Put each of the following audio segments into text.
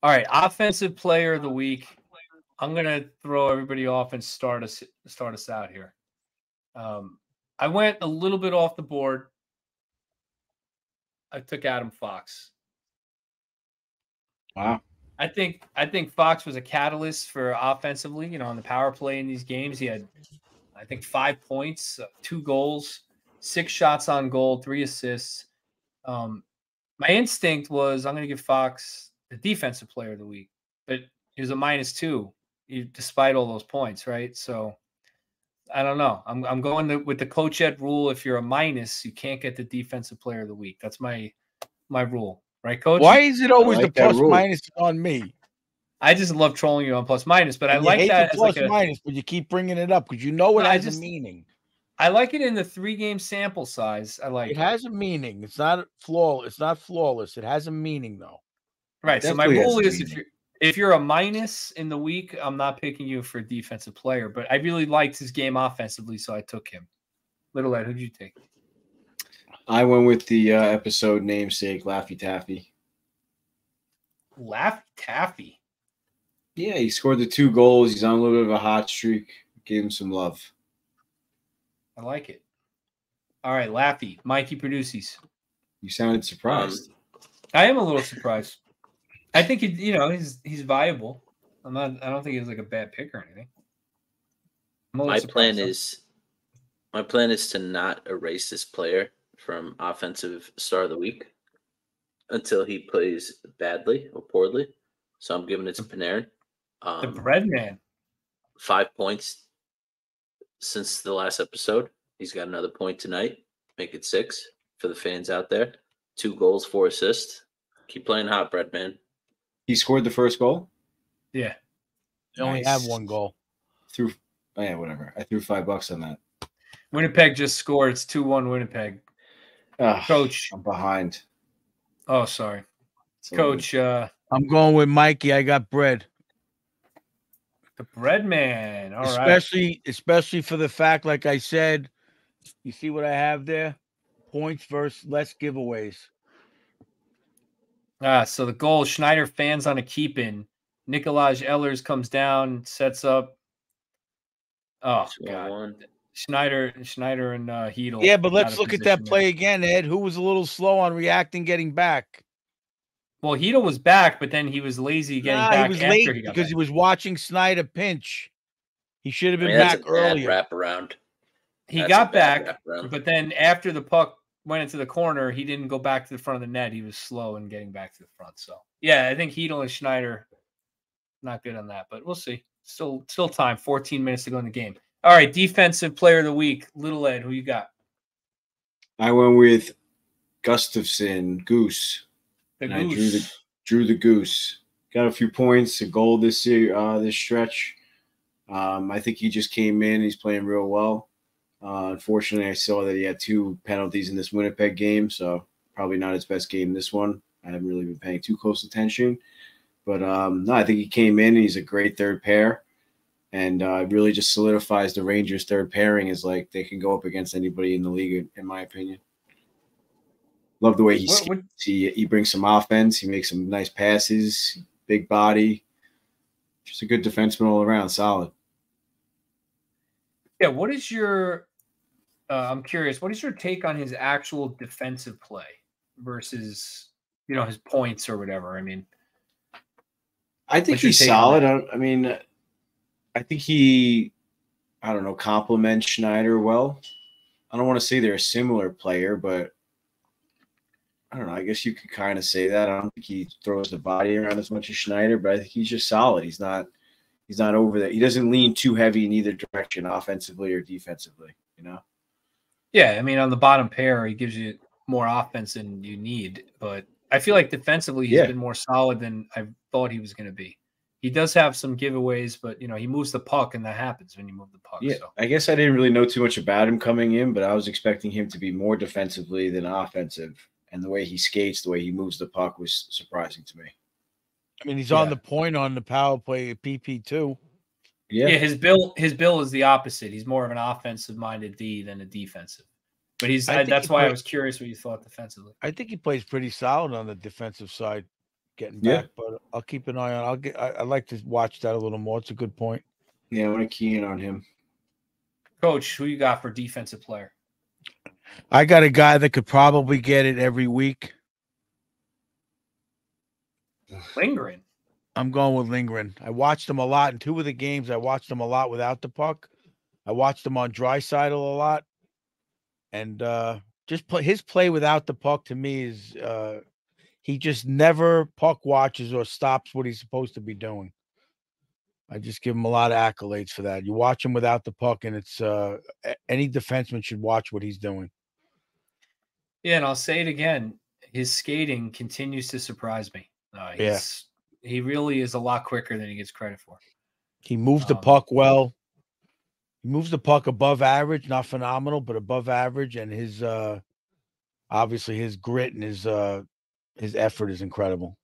All right, offensive player of the week. I'm gonna throw everybody off and start us out here. I went a little bit off the board. I took Adam Fox. Wow. I think Fox was a catalyst for offensively. You know, on the power play in these games, he had, I think, 5 points, 2 goals, 6 shots on goal, 3 assists. My instinct was I'm going to give Fox the defensive player of the week, but he was a -2, despite all those points, right? So I don't know. I'm going with the coach ed rule. If you're a minus, you can't get the defensive player of the week. That's my rule, right, Coach? Why is it always like the plus minus on me? I just love trolling you on plus minus, but I you like hate that the as plus like a minus, but you keep bringing it up because you know it has a meaning. I like it in the 3-game sample size. I like it. Has a meaning. It's not flawless. It's not flawless. It has a meaning though. Right. So my rule is if you're a minus in the week, I'm not picking you for defensive player. But I really liked his game offensively, so I took him. Little Ed, who'd you take? I went with the episode namesake, Laffy Taffy. Laffy Taffy? Yeah, he scored the 2 goals. He's on a little bit of a hot streak. Gave him some love. I like it. All right, Laffy. Mikey Produces. You sounded surprised. I am a little surprised. I think he's viable. I don't think he's like a bad pick or anything. My plan is to not erase this player from offensive star of the week until he plays badly or poorly. So I'm giving it to Panarin. The bread man. 5 points since the last episode. He's got another point tonight. Make it 6 for the fans out there. 2 goals, 4 assists. Keep playing hot, bread man. He scored the first goal? Yeah. They only have 1 goal. Whatever. I threw $5 on that. Winnipeg just scored. It's 2-1 Winnipeg. Coach. I'm behind. Oh, sorry. Coach. I'm going with Mikey. I got bread. The bread man. All right. Especially for the fact, like I said, you see what I have there? Points versus less giveaways. So the goal, Schneider fans on a keep-in. Nikolaj Ehlers comes down, sets up. Oh, God. Schneider and Hedl. Yeah, but let's look at that play again, Ed. Who was a little slow on reacting, getting back? Well, Hedl was back, but then he was lazy getting back. He was late because he was watching Schneider pinch. He should have been back earlier. Wraparound. He got back, but then after the puck went into the corner, he didn't go back to the front of the net. He was slow in getting back to the front. So, yeah, I think Hedl and Schneider not good on that, but we'll see. Still time. 14 minutes to go in the game. All right, defensive player of the week, Little Ed. Who you got? I went with Gustafsson, Goose. I drew the Goose. Got a few points, a goal this year, this stretch. I think he just came in. He's playing real well. Unfortunately, I saw that he had 2 penalties in this Winnipeg game, so probably not his best game this one. I haven't really been paying too close attention. But, no, I think he came in. He's a great third pair. And it really just solidifies the Rangers' third pairing is like they can go up against anybody in the league, in my opinion. Love the way he skates. He brings some offense. He makes some nice passes, big body. Just a good defenseman all around, solid. Yeah, what is your I'm curious, what is your take on his actual defensive play versus, his points or whatever? I mean, I think he's solid. I think he, complements Schneider well. I don't want to say they're a similar player, but I don't know. I guess you could kind of say that. I don't think he throws the body around as much as Schneider, but I think he's just solid. He's not over that. He doesn't lean too heavy in either direction, offensively or defensively, Yeah, on the bottom pair, he gives you more offense than you need, but I feel like defensively he's been more solid than I thought he was going to be. He does have some giveaways, but, he moves the puck, and that happens when you move the puck. Yeah, so. I guess I didn't really know too much about him coming in, but I was expecting him to be more defensively than offensive. And the way he skates, the way he moves the puck was surprising to me. He's on the point on the power play at PP2. Yeah, his bill is the opposite. He's more of an offensive-minded D than a defensive. But that's why I was curious what you thought defensively. I think he plays pretty solid on the defensive side. getting Yeah. back, but I'll keep an eye on. I'd like to watch that a little more. It's a good point. Yeah, I want to key in on him. Coach, who you got for defensive player? I got a guy that could probably get it every week. Lindgren. I'm going with Lindgren. I watched him a lot in 2 of the games. I watched him a lot without the puck. I watched him on Draisaitl a lot, and his play without the puck to me is he just never puck watches or stops what he's supposed to be doing. I just give him a lot of accolades for that. You watch him without the puck, and it's any defenseman should watch what he's doing. Yeah, and I'll say it again. His skating continues to surprise me. He really is a lot quicker than he gets credit for. He moves the puck well. He moves the puck above average, not phenomenal, but above average. And his obviously his grit and his effort is incredible.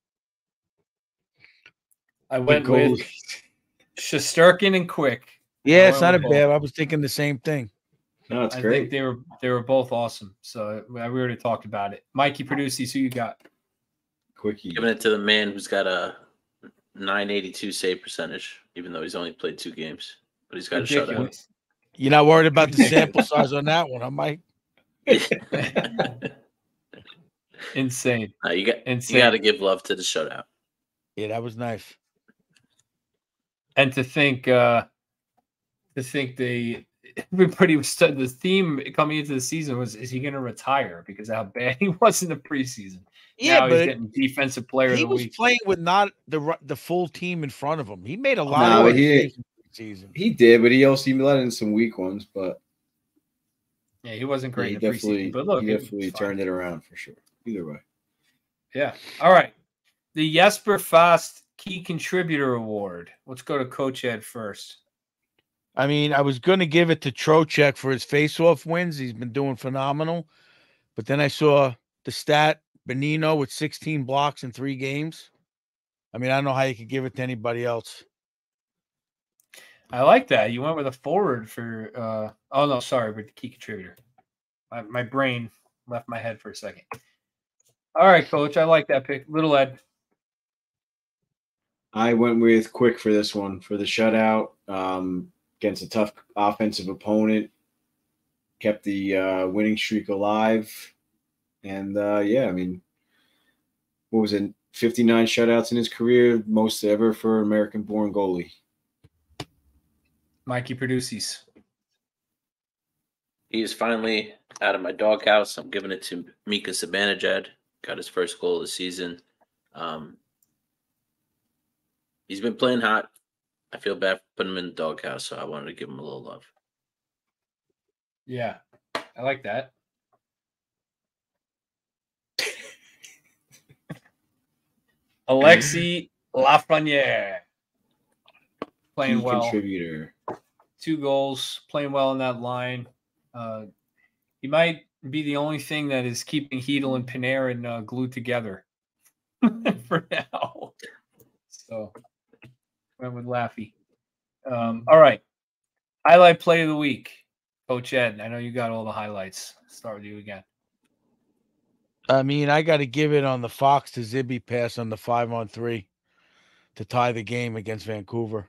I went with Shesterkin and Quick. Yeah, it's not a bad. I was thinking the same thing. No, it's great. I think they were both awesome. So we already talked about it. Mikey Produces, who you got? Quickie. Giving it to the man who's got a 982 save percentage, even though he's only played 2 games. But he's got a shutout. You're not worried about the sample size on that one, huh, Mike? Insane. You got to give love to the shutout. Yeah, that was nice. And to think everybody was the theme coming into the season was, is he going to retire because of how bad he was in the preseason? Yeah, now but he's getting defensive player of the week. He was playing with not the full team in front of him. He made a lot of season. He did, but he let in some weak ones. But yeah, he wasn't great in the preseason. But look, he definitely turned it around for sure. Either way. Yeah. All right. The Jesper Fast Key Contributor Award. Let's go to Coach Ed first. I mean, I was going to give it to Trocheck for his face-off wins. He's been doing phenomenal. But then I saw the stat, Benino with 16 blocks in 3 games. I mean, I don't know how you could give it to anybody else. I like that. You went with a forward for with the key contributor. My brain left my head for a second. All right, Coach. I like that pick. Little Ed. I went with Quick for this one, for the shutout against a tough offensive opponent. Kept the winning streak alive. And, I mean, what was it? 59 shutouts in his career, most ever for an American-born goalie. Mikey Produces. He is finally out of my doghouse. I'm giving it to Mika Zibanejad. Got his first goal of the season. He's been playing hot. I feel bad for putting him in the doghouse, so I wanted to give him a little love. Yeah, I like that. Alexis Lafreniere. Playing well. Contributor. 2 goals, playing well in that line. He might be the only thing that is keeping Hedel and Panarin glued together for now. So, went with Laffy. All right. Highlight play of the week. Coach Ed, I know you got all the highlights. Start with you again. I mean, I got to give it on the Fox to Zibby pass on the 5-on-3 to tie the game against Vancouver.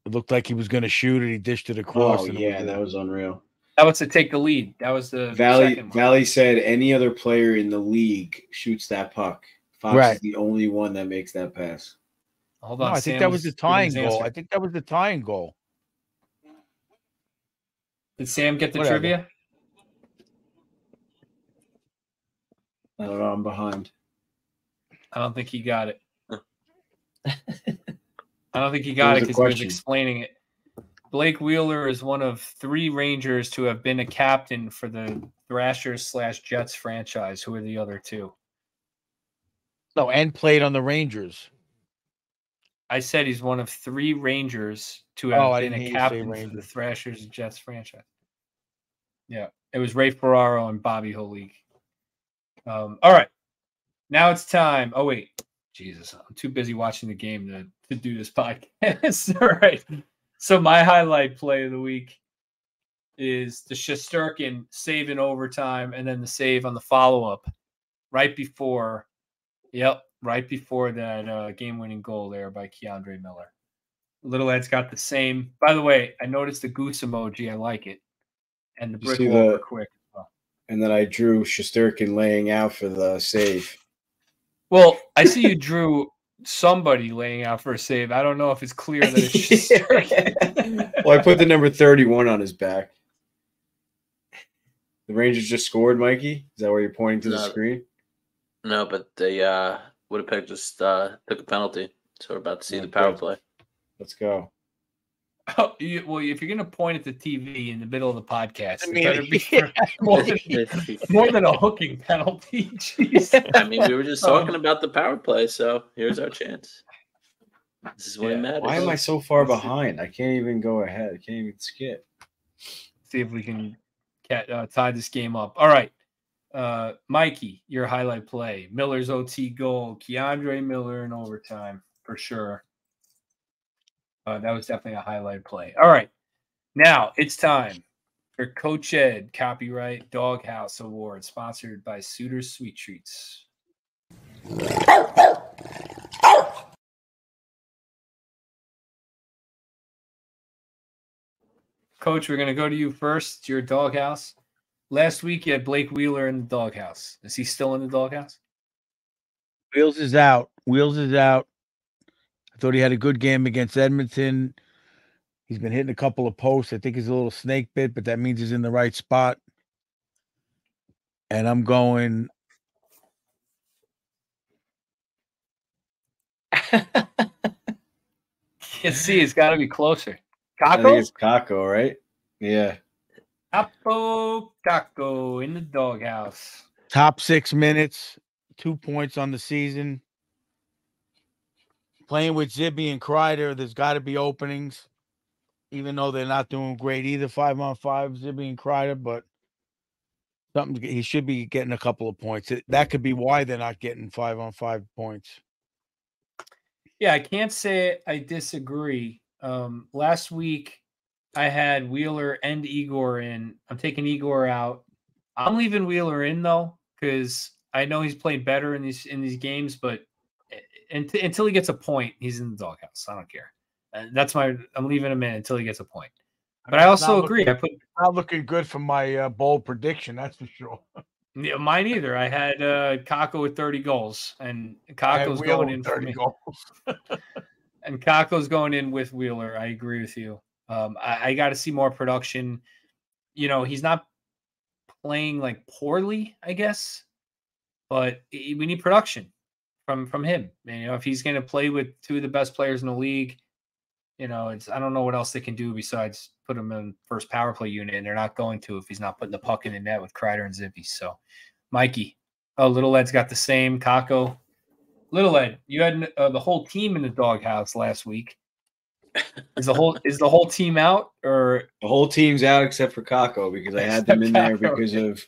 It looked like he was going to shoot it. He dished it across. Oh, yeah, that was unreal. That was to take the lead. That was the Valley said any other player in the league shoots that puck. Fox is the only one that makes that pass. Hold on. No, I think that was the tying goal. I think that was the tying goal. Did Sam get the trivia? I don't know. I'm behind. I don't think he got it. I don't think he got it because he was explaining it. Blake Wheeler is one of 3 Rangers to have been a captain for the Thrashers/Jets franchise. Who are the other 2? No, and played on the Rangers. I said he's one of 3 Rangers to have been a captain for the Thrashers/Jets franchise. Yeah, it was Ray Ferraro and Bobby Holig. All right, now it's time. Oh wait, Jesus, I'm too busy watching the game to do this podcast. All right, so my highlight play of the week is the Shesterkin save in overtime, and then the save on the follow-up right before Yep, right before that game-winning goal there by Keandre Miller. Little Ed's got the same. By the way, I noticed the goose emoji. I like it. And the brick wall for quick as well. And then I drew Shesterkin laying out for the save. Well, I see you drew somebody laying out for a save. I don't know if it's clear that it's Shesterkin. Well, I put the number 31 on his back. The Rangers just scored, Mikey? Is that where you're pointing to the screen? No, but the Winnipeg just took a penalty. So we're about to see the power play. Let's go. Oh, well, if you're going to point at the TV in the middle of the podcast, it better be more than a hooking penalty. Jeez. I mean, we were just talking about the power play, so here's our chance. This is what it matters. Why am I so far behind? I can't even go ahead. I can't even skip. See if we can tie this game up. All right. Mikey, your highlight play. Miller's OT goal. Keandre Miller in overtime, for sure. That was definitely a highlight play. All right. Now it's time for Coach Ed Copyright Doghouse Award, sponsored by Suiter's Sweet Treats. Coach, we're going to go to you first. It's your doghouse. Last week, you had Blake Wheeler in the doghouse. Is he still in the doghouse? Wheels is out. I thought he had a good game against Edmonton. He's been hitting a couple of posts. I think he's a little snake bit, but that means he's in the right spot. And I'm going. You see, it's got to be closer. Kako? I think it's Kako, right? Yeah. Kako in the doghouse. Top 6 minutes, 2 points on the season. Playing with Zibby and Kreider, there's got to be openings, even though they're not doing great either 5-on-5, Zibby and Kreider, but he should be getting a couple of points. That could be why they're not getting 5-on-5 points. Yeah, I can't say I disagree. Last week, I had Wheeler and Igor in. I'm taking Igor out. I'm leaving Wheeler in, though, because I know he's played better in these games, but until he gets a point, he's in the doghouse. I don't care. I'm leaving him in until he gets a point. But I also agree. Not looking good for my bold prediction, that's for sure. Yeah, mine either. I had Kako with 30 goals, and Kako's going in 30 goals. And Kako's going in with Wheeler. I agree with you. I got to see more production. You know, he's not playing like poorly, I guess, but we need production from him. And, you know, if he's going to play with 2 of the best players in the league, you know, I don't know what else they can do besides put him in first power play unit, and they're not going to if he's not putting the puck in the net with Kreider and Zippy. So, Mikey, Little Ed's got the same. Kako, Little Ed, you had the whole team in the doghouse last week. Is the whole team out, or the whole team's out except for Kako, because I had them in there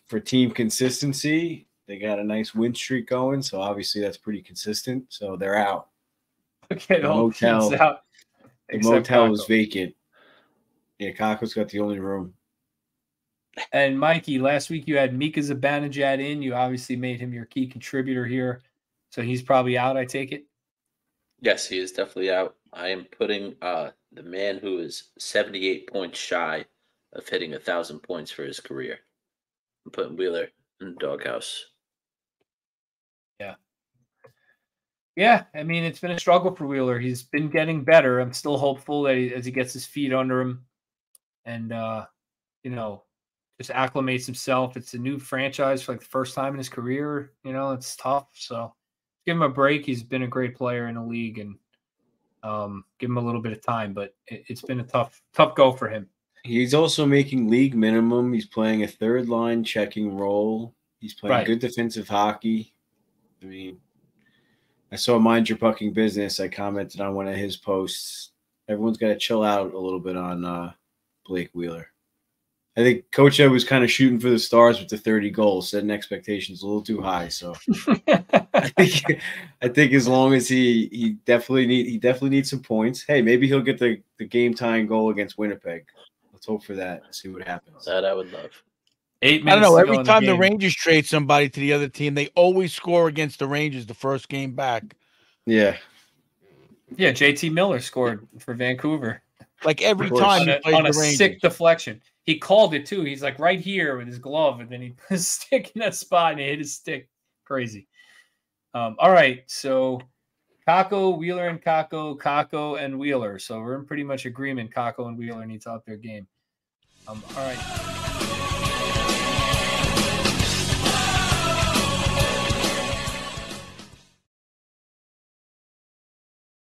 for team consistency. They got a nice win streak going, so obviously that's pretty consistent. So they're out. Okay, the whole team's out. The motel is vacant. Yeah, Kako's got the only room. And Mikey, last week you had Mika Zibanejad in. You obviously made him your key contributor here, so he's probably out. I take it. Yes, he is definitely out. I am putting the man who is 78 points shy of hitting 1,000 points for his career. I'm putting Wheeler in the doghouse. Yeah, I mean, it's been a struggle for Wheeler. He's been getting better. I'm still hopeful that as he gets his feet under him and, you know, just acclimates himself. It's a new franchise for like the first time in his career. You know, it's tough. So give him a break. He's been a great player in the league, and give him a little bit of time. But it's been a tough go for him. He's also making league minimum. He's playing a third line checking role. He's playing good defensive hockey. I mean, I saw Mind Your Pucking Business. I commented on one of his posts. Everyone's got to chill out a little bit on Blake Wheeler. I think Coach Ed was kind of shooting for the stars with the 30 goals, setting expectations a little too high. So I think as long as he definitely needs some points. Hey, maybe he'll get the game tying goal against Winnipeg. Let's hope for that and see what happens. That I would love. 8 minutes. I don't know. to Every go in time the game. Rangers trade somebody to the other team, they always score against the Rangers the first game back. Yeah. Yeah, JT Miller scored for Vancouver. Like every Of course. time he plays on the a Rangers. sick deflection. He called it too. He's like right here with his glove, and then he put his stick in that spot and he hit his stick. Crazy. All right, so Kakko, Wheeler, and Kakko and Wheeler. So we're in pretty much agreement. Kakko and Wheeler need to up their game. All right.